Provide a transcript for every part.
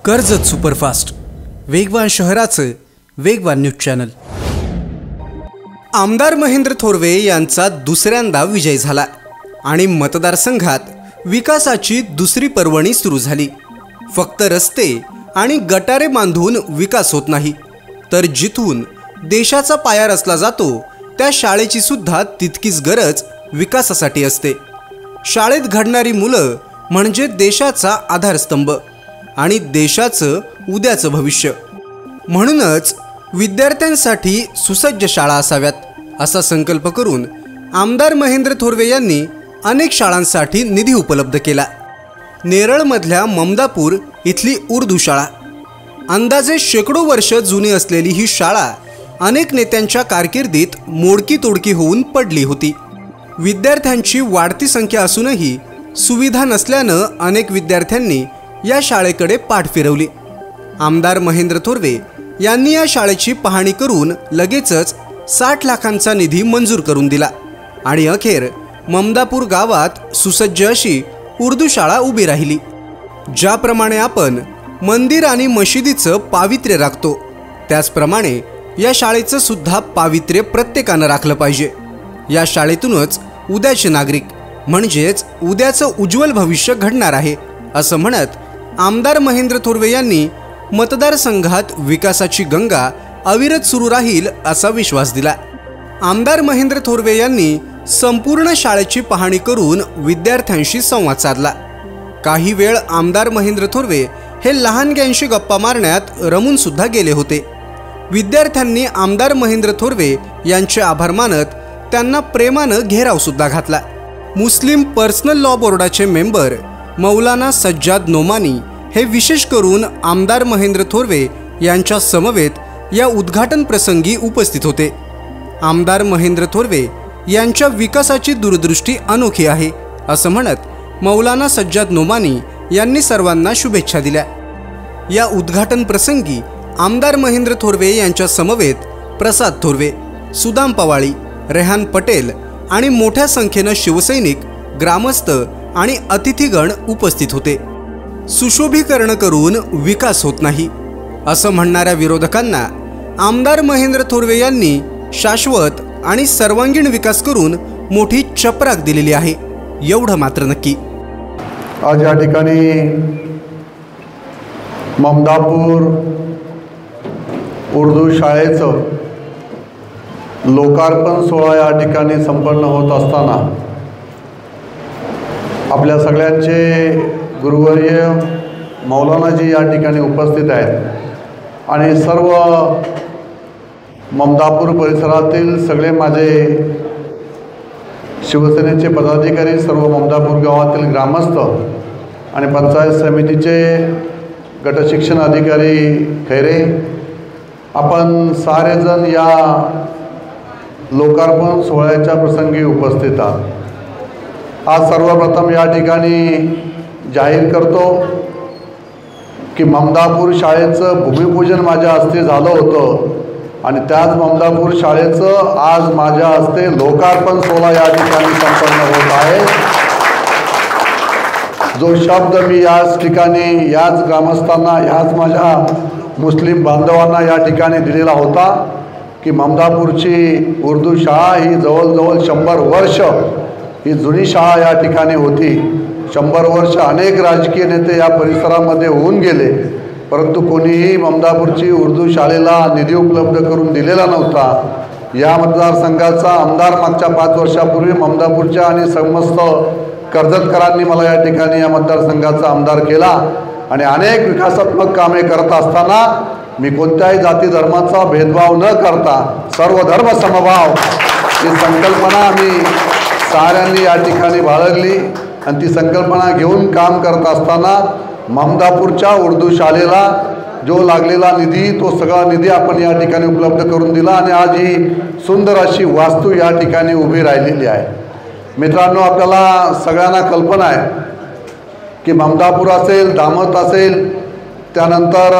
Karjat superfast, वेगवान शहराचं वेगवान न्यूज चॅनल। आमदार महेंद्र थोरवे यांचा दुसऱ्यांदा विजय झाला आणि मतदारसंघात विकासाची दुसरी पर्वणी सुरू झाली। फक्त रस्ते आणि गटारे बांधून विकास होत नाही, तर जिथून देशाचा पाया रचला जातो त्या शाळेची सुद्धा तितकीच गरज विकासासाठी असते। शाळेत घडणारी मुलं म्हणजे देशाचा आधारस्तंभ आणि देशाचं उद्याचं भविष्य। म्हणूनच विद्यार्थ्यांसाठी सुसज्ज शाळा असाव्यात असा संकल्प करून आमदार महेंद्र थोरवे यांनी अनेक शाळांसाठी निधी उपलब्ध केला। नेरळमधल्या ममदापूर इथली उर्दू शाळा, अंदाजे शेकडो वर्ष जुनी असलेली ही शाळा अनेक नेत्यांच्या कारकिर्दीत मोडकी तोडकी होऊन पडली होती। विद्यार्थ्यांची वाढती संख्या असूनही सुविधा नसल्यानं अनेक विद्यार्थ्यांनी या शाळेकडे पाठ फिरवली। आमदार महेंद्र थोरवे यांनी या शाळेची पाहणी करून लगेचच 60 लाखांचा निधी मंजूर करून दिला आणि अखेर ममदापूर गावात सुसज्ज अशी उर्दू शाळा उभी राहिली। ज्याप्रमाणे आपण मंदिर आणि मशिदीचं पावित्र्य राखतो, त्याचप्रमाणे या शाळेचं सुद्धा पावित्र्य प्रत्येकानं राखलं पाहिजे। या शाळेतूनच उद्याचे नागरिक म्हणजेच उद्याचं उज्ज्वल भविष्य घडणार आहे असं म्हणत आमदार महेंद्र थोरवे यांनी मतदारसंघात विकासाची गंगा अविरत सुरू राहील असा विश्वास दिला। आमदार महेंद्र थोरवे यांनी संपूर्ण शाळेची पाहणी करून विद्यार्थ्यांशी संवाद साधला। काही वेळ आमदार महेंद्र थोरवे हे लहानग्यांशी गप्पा मारण्यात रमून सुद्धा गेले होते। विद्यार्थ्यांनी आमदार महेंद्र थोरवे यांचे आभार मानत त्यांना प्रेमानं घेराव सुद्धा घातला। मुस्लिम पर्सनल लॉ बोर्डाचे मेंबर मौलाना सज्जाद नोमानी हे विशेष करून आमदार महेंद्र थोरवे यांच्या समवेत या उद्घाटन प्रसंगी उपस्थित होते। आमदार महेंद्र थोरवे यांच्या विकासाची दूरदृष्टी अनोखी आहे असं म्हणत मौलाना सज्जाद नोमानी यांनी सर्वांना शुभेच्छा दिल्या। या उद्घाटन प्रसंगी आमदार महेंद्र थोरवे यांच्या समवेत प्रसाद थोरवे, सुदाम पवाळी, रेहान पटेल आणि मोठ्या संख्येनं शिवसैनिक, ग्रामस्थ आणि अतिथीगण उपस्थित होते। सुशोभीकरण करून विकास होत नाही असं म्हणणाऱ्या विरोधकांना आमदार महेंद्र थोरवे यांनी शाश्वत आणि सर्वांगीण विकास करून मोठी चपराक दिलेली आहे, एवढं मात्र नक्की। आज या ठिकाणी ममदापूर उर्दू शाळेचं लोकार्पण सोहळा या ठिकाणी संपन्न होत असताना आपल्या सगळ्यांचे गुरुवर्य मौलानाजी या ठिकाणी उपस्थित आहेत आणि सर्व ममदापूर परिसरातील सगळे माझे शिवसेनेचे पदाधिकारी, सर्व ममदापूर गावातील ग्रामस्थ आणि पंचायत समितीचे गटशिक्षण अधिकारी खैरे, आपण सारेजण या लोकार्पण सोहळ्याच्या प्रसंगी उपस्थित आहात। आज सर्वप्रथम या ठिकाणी जाहीर करतो की ममदापूर शाळेचं भूमिपूजन माझ्या हस्ते झालं होतं आणि त्याच ममदापूर शाळेचं आज माझ्या हस्ते लोकार्पण सोहळा या ठिकाणी संपन्न होत आहे। जो शब्द मी याच ठिकाणी याच ग्रामस्थांना, याच माझ्या मुस्लिम बांधवांना या ठिकाणी दिलेला होता की ममदापूरची उर्दू शाळा ही जवळजवळ 100 वर्ष ही जुनी शाळा या ठिकाणी होती। 100 वर्ष अनेक राजकीय नेते या परिसरामध्ये होऊन गेले, परंतु कोणीही ममदापूरची उर्दू शाळेला निधी उपलब्ध करून दिलेला नव्हता। या मतदारसंघाचा आमदार मागच्या 5 वर्षापूर्वी ममदापूरच्या आणि समस्त कर्जतकरांनी मला या ठिकाणी या मतदारसंघाचा आमदार केला आणि अनेक विकासात्मक कामे करत असताना मी कोणत्याही जाती धर्माचा भेदभाव न करता सर्व धर्म समभाव ही संकल्पना आम्ही साऱ्यांनी या ठिकाणी बाळगली आणि ती संकल्पना घेऊन काम करत असताना ममदापूरच्या उर्दू शाळेला जो लागलेला निधी, तो सगळा निधी आपण या ठिकाणी उपलब्ध करून दिला आणि आज ही सुंदर अशी वास्तू या ठिकाणी उभी राहिलेली आहे। मित्रांनो, आपल्याला सगळ्यांना कल्पना आहे की ममदापूर असेल, दामत असेल, त्यानंतर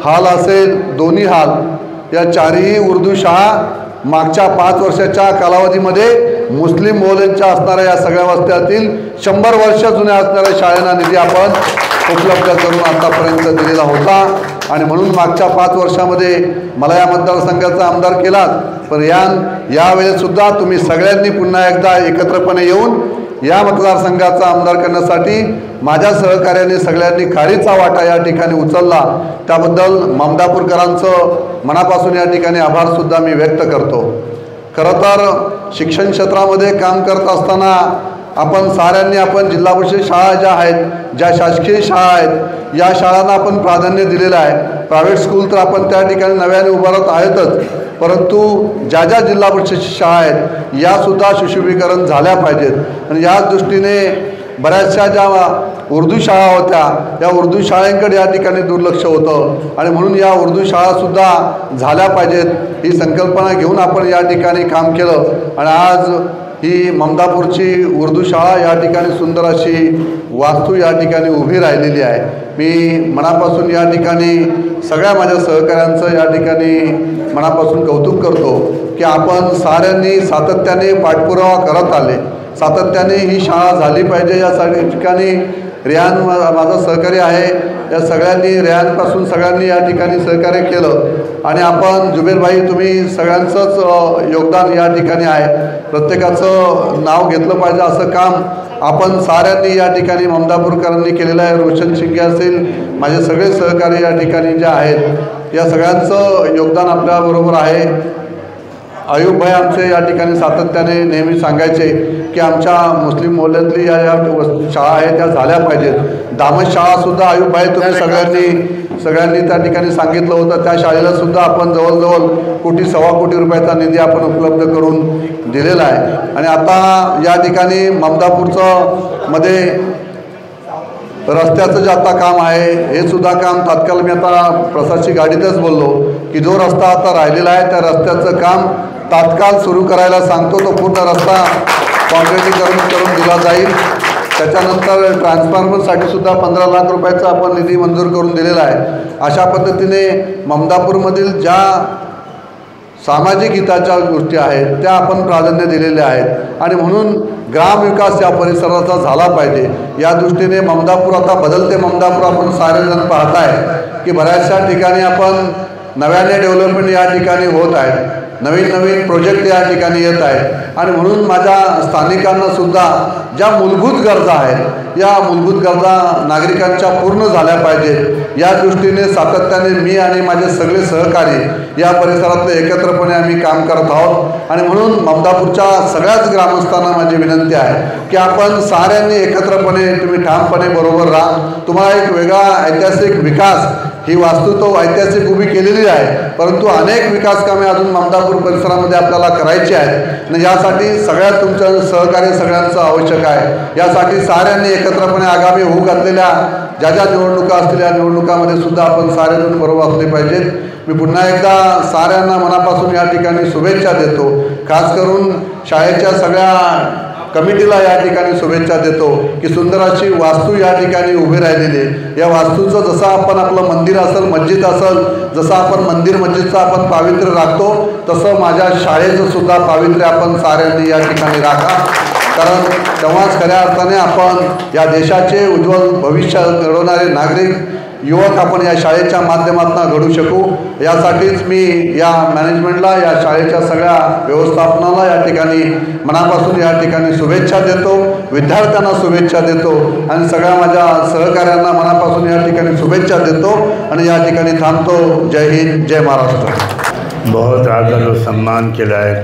हाल असेल, दोन्ही हाल या चारही उर्दू शाळा मागच्या 5 वर्षाच्या कालावधीमध्ये मुस्लिम मोहल्यांच्या असणाऱ्या या सगळ्या वस्त्यातील 100 वर्ष जुन्या असणाऱ्या शाळांना निधी आपण उपलब्ध करून आतापर्यंत दिलेला होता। आणि म्हणून मागच्या 5 वर्षामध्ये मला या मतदारसंघाचा आमदार केलात, पण यावेळेसुद्धा तुम्ही सगळ्यांनी पुन्हा एकदा एकत्रपणे येऊन या मतदारसंघाचा आमदार करण्यासाठी माझ्या सहकार्याने सगळ्यांनी खारीचा वाटा या ठिकाणी उचलला, त्याबद्दल ममदापूरकरांचं मनापासून या ठिकाणी आभारसुद्धा मी व्यक्त करतो। खरं तर शिक्षण क्षेत्रामध्ये काम करत असताना आपण साऱ्यांनी आपण जिल्हा परिषद शाळा ज्या आहेत, ज्या शासकीय शाळा आहेत, या शाळांना आपण प्राधान्य दिलेलं आहे। प्रायव्हेट स्कूल तर आपण त्या ठिकाणी नव्याने उभारत आहेतच, परंतु ज्या ज्या जिल्हा परिषद शाळा आहेत यासुद्धा सुशोभीकरण झाल्या पाहिजेत। आणि याच दृष्टीने बऱ्याचशा ज्या उर्दू शाळा होत्या या उर्दू शाळांकडे या ठिकाणी दुर्लक्ष होतं, आणि म्हणून या उर्दू शाळासुद्धा झाल्या पाहिजेत ही संकल्पना घेऊन आपण या ठिकाणी काम केलं। आणि आज ही ममदापूरची उर्दू शाळा या ठिकाणी सुंदर अशी वास्तू या ठिकाणी उभी राहिलेली आहे। मी मनापासून या ठिकाणी सगळ्या माझ्या सहकाऱ्यांचं या ठिकाणी मनापासून कौतुक करतो की आपण साऱ्यांनी सातत्याने पाठपुरावा करत आले, सातत्याने ही शाळा झाली पाहिजे यासाठी ठिकाणी रेहान माझा सहकारी आहे, या सगळ्यांनी रेहानपासून सगळ्यांनी या ठिकाणी सहकार्य केलं। आणि आपण जुबेरभाई तुम्ही सगळ्यांचंच योगदान या ठिकाणी आहे, प्रत्येकाचं नाव घेतलं पाहिजे असं काम आपण साऱ्यांनी या ठिकाणी ममदापूरकरांनी केलेलं आहे। रोशन शिंगे असेल, माझे सगळे सहकारी या ठिकाणी जे आहेत या सगळ्यांचं योगदान आपल्याबरोबर आहे। अयूबभाई आमचे या ठिकाणी सातत्याने नेहमी सांगायचे की आमच्या मुस्लिम मोहल्ल्यातली या शाळा आहेत त्या झाल्या पाहिजेत। दामद शाळासुद्धा अयूबभाई तुम्ही सगळ्यांनी त्या ठिकाणी सांगितलं होतं, त्या शाळेलासुद्धा आपण जवळजवळ 1 कोटी सव्वा कोटी रुपयाचा निधी आपण उपलब्ध करून दिलेला आहे। आणि आता या ठिकाणी ममदापूरचं मध्ये रस्त्याचं जे आता काम आहे हे सुद्धा काम तात्काळ मी आता प्रशासकीय गाडीतच बोललो की जो रस्ता आता राहिलेला आहे त्या रस्त्याचं काम तात्काळ सुरू करायला सांगतो। तो पूर्ण रस्ता काँक्रिटीकरण करून दिला जाईल। त्याच्यानंतर ट्रान्सफॉर्मरसाठी सुद्धा 15 लाख रुपयाचा आपण निधी मंजूर करून दिलेला आहे। अशा पद्धतीने ममदापूरमधील ज्या सामाजिक हिताच्या गोष्टी आहेत त्या आपण प्राधान्य दिलेल्या आहेत, आणि म्हणून ग्रामविकास या परिसराचा झाला पाहिजे या दृष्टीने ममदापूर आता बदलते ममदापूर आपण सारेजण पाहताय की बऱ्याचशा ठिकाणी आपण नव्याने डेव्हलपमेंट या ठिकाणी होत आहेत, नवीन नवीन प्रोजेक्ट या ठिकाणी येत आहेत। आणि म्हणून माझ्या स्थानिकांनासुद्धा ज्या मूलभूत गरजा आहेत या मूलभूत गरजा नागरिकांच्या पूर्ण झाल्या पाहिजेत या दृष्टीने सातत्याने मी आणि माझे सगळे सहकारी या परिसरातले एकत्रपणे आम्ही काम करत आहोत। आणि म्हणून ममदापूरच्या सगळ्याच ग्रामस्थांना माझी विनंती आहे की आपण साऱ्यांनी एकत्रपणे तुम्ही ठामपणे बरोबर राहा। तुम्हाला एक वेगळा ऐतिहासिक विकास ही वास्तू तो ऐतिहासिक उभी केलेली आहे, परंतु अनेक विकास कामे अजून ममदापूर परिसरामध्ये आपल्याला करायची आहेत आणि यासाठी सगळ्या तुमचं सहकार्य सगळ्यांचं आवश्यक आहे। यासाठी साऱ्यांनी एकत्रपणे आगामी होऊ घातलेल्या ज्या ज्या निवडणुका असतील या निवडणुकामध्ये सुद्धा आपण सारेजण बरोबर असले पाहिजेत। मी पुन्हा एकदा साऱ्यांना मनापासून या ठिकाणी शुभेच्छा देतो, खास करून शाळेच्या सगळ्या कमिटीला या ठिकाणी शुभेच्छा देतो की सुंदर अशी वास्तू या ठिकाणी उभी राहिलेली आहे। या वास्तूचं जसं आपण आपलं मंदिर असेल, मस्जिद असेल, जसं आपण मंदिर मस्जिदचं आपण पावित्र्य राखतो तसं माझ्या शाळेचं सुद्धा पावित्र्य आपण साऱ्यांनी या ठिकाणी राखा, कारण तेव्हाच खऱ्या अर्थाने आपण या देशाचे उज्ज्वल भविष्य घडवणारे नागरिक युवक आपण या शाळेच्या माध्यमातून घडू शकू। यासाठीच मी या मॅनेजमेंटला, या शाळेच्या सगळ्या व्यवस्थापनाला या ठिकाणी मनापासून या ठिकाणी शुभेच्छा देतो, विद्यार्थ्यांना शुभेच्छा देतो आणि सगळ्या माझ्या सहकाऱ्यांना मनापासून या ठिकाणी शुभेच्छा देतो आणि या ठिकाणी थांबतो। जय हिंद, जय महाराष्ट्र। बहुत आदर और सम्मान के लायक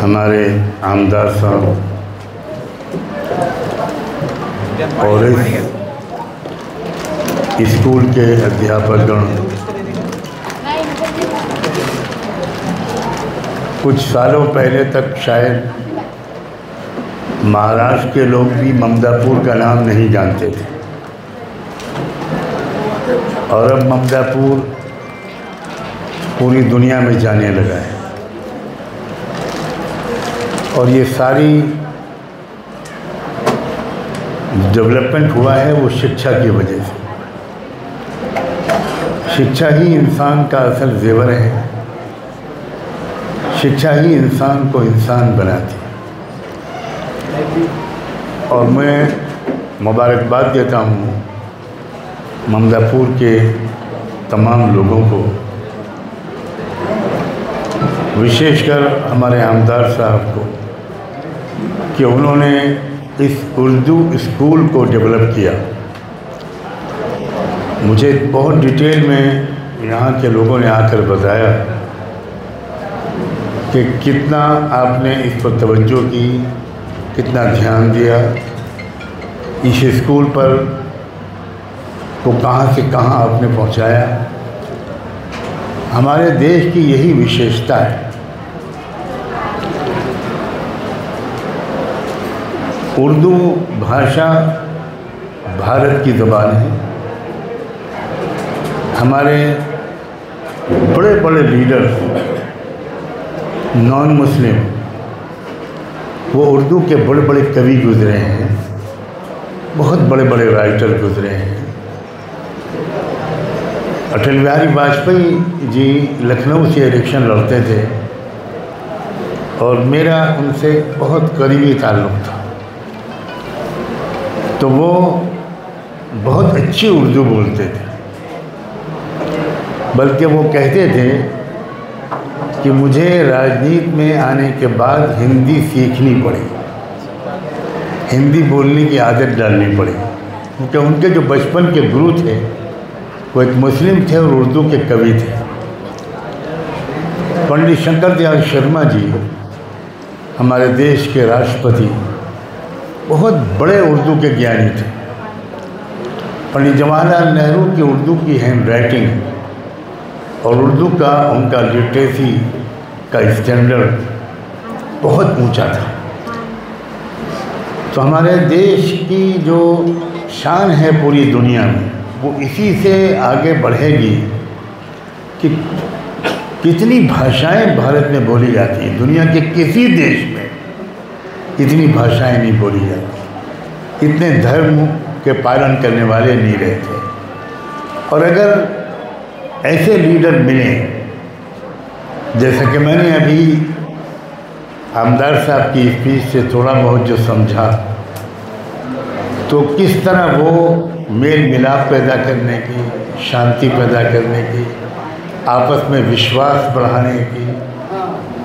हमारे आमदार साहब और स्कूल के अध्यापकगण, कुछ सालों पहले तक शायद महाराष्ट्र के लोग भी ममदापूर का नाम नहीं जानते थे, और अब ममदापूर पूरी दुनिया में जाने लगा है। और ये सारी डेवलपमेंट हुआ है वो शिक्षा की वजह से। शिक्षा ही इंसान का असल जेवर है, शिक्षा ही इंसान को इंसान बनाती है। और मैं मुबारकबाद देता हूँ ममदापुर के तमाम लोगों को, विशेषकर हमारे आमदार साहब को, कि उन्होंने इस उर्दू स्कूल को डेवलप किया। मुझे बहुत डिटेल में यहाँ के लोगों ने आकर बताया कि कितना आपने इस पर तवज्जो की, कितना ध्यान दिया, इस स्कूल पर को कहाँ से कहाँ आपने पहुँचाया। हमारे देश की यही विशेषता है। उर्दू भाषा भारत की ज़बान है। हमारे बड़े बड़े लीडर नॉन मुस्लिम वो उर्दू के बड़े बड़े कवि गुजरे हैं, बहुत बड़े बड़े राइटर गुजरे हैं। अटल बिहारी वाजपेयी जी लखनऊ से इलेक्शन लड़ते थे और मेरा उनसे बहुत करीबी ताल्लुक़ था। तो वो बहुत अच्छी उर्दू बोलते थे, बल्कि वो कहते थे कि मुझे राजनीति में आने के बाद हिंदी सीखनी पड़ी, हिंदी बोलने की आदत डालनी पड़ी, क्योंकि उनके जो बचपन के गुरु थे वो एक मुस्लिम थे और उर्दू के कवि थे। पंडित शंकर दयाल शर्मा जी हमारे देश के राष्ट्रपति, बहुत बड़े उर्दू के ज्ञानी थे। पंडित जवाहरलाल नेहरू की उर्दू की हैंड राइटिंग और उर्दू का उनका लिटरेसी का स्टैंडर्ड बहुत ऊंचा था। तो हमारे देश की जो शान है पूरी दुनिया में, वो इसी से आगे बढ़ेगी कि कितनी भाषाएं भारत में बोली जाती हैं। दुनिया के किसी देश में इतनी भाषाएं नहीं बोली जाती, इतने धर्म के पालन करने वाले नहीं रहते। और अगर ऐसे लीडर मिले, जैसा कि मैंने अभी आमदार साहब की स्पीच से थोड़ा बहुत जो समझा, तो किस तरह वो मेल मिलाप पैदा करने की, शांति पैदा करने की, आपस में विश्वास बढ़ाने की,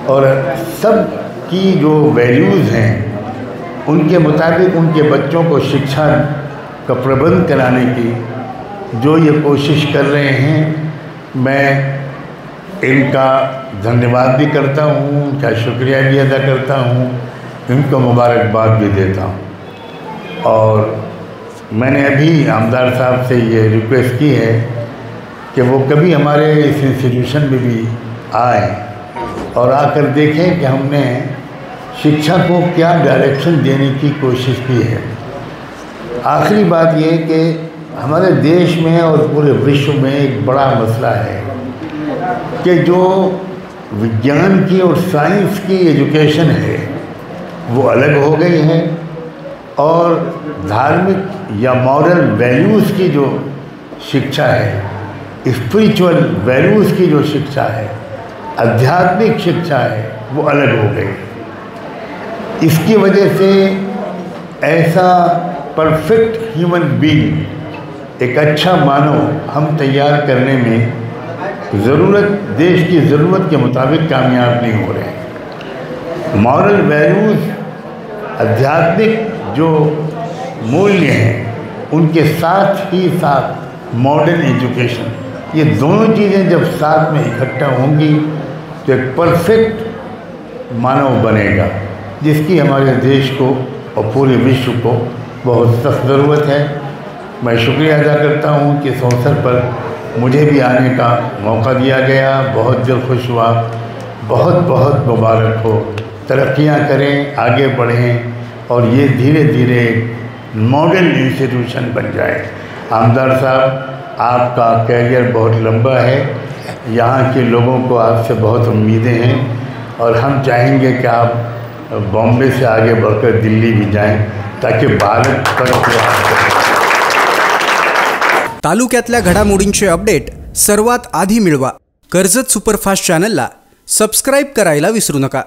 और सब की जो वैल्यूज़ हैं उनके मुताबिक उनके बच्चों को शिक्षा का प्रबंध कराने की जो ये कोशिश कर रहे हैं, मैं इनका धन्यवाद भी करता हूँ, उनका शुक्रिया भी अदा करता हूँ, इनको मुबारकबाद भी देता हूँ। और मैंने अभी आमदार साहब से ये रिक्वेस्ट की है कि वो कभी हमारे इस इंस्टीट्यूशन में भी आए और आकर देखें कि हमने शिक्षा को क्या डायरेक्शन देने की कोशिश की है। आखिरी बात ये कि हमारे देश में और पूरे विश्व में एक बड़ा मसला है कि जो विज्ञान की और साइंस की एजुकेशन है वो अलग हो गई है, और धार्मिक या मॉरल वैल्यूज़ की जो शिक्षा है, स्पिरिचुअल वैल्यूज़ की जो शिक्षा है, आध्यात्मिक शिक्षा है, वो अलग हो गई। इसकी वजह से ऐसा परफेक्ट ह्यूमन बीइंग, एक अच्छा मानव हम तैयार करने में ज़रूरत, देश की ज़रूरत के मुताबिक कामयाब नहीं हो रहे। मॉरल वैल्यूज़, आध्यात्मिक जो मूल्य हैं, उनके साथ ही साथ मॉडर्न एजुकेशन, ये दोनों चीज़ें जब साथ में इकट्ठा होंगी तो एक परफेक्ट मानव बनेगा, जिसकी हमारे देश को और पूरे विश्व को बहुत सख्त ज़रूरत है। मैं शुक्रिया अदा करता हूँ कि इस अवसर पर मुझे भी आने का मौका दिया गया। बहुत दिल खुश हुआ। बहुत बहुत मुबारक हो, तरक्कियाँ करें, आगे बढ़ें और ये धीरे धीरे मॉडल इंस्टीट्यूशन बन जाए। आमदार साहब, आपका कैरियर बहुत लंबा है, यहाँ के लोगों को आपसे बहुत उम्मीदें हैं और हम चाहेंगे कि आप बॉम्बे से आगे बढ़कर दिल्ली भी जाएं ताकि भारत तरक्की। तालुक्यातल्या घडामोडींचे अपडेट सर्वात आधी मिळवा कर्जत सुपरफास्ट चॅनलला सबस्क्राईब करायला विसरू नका.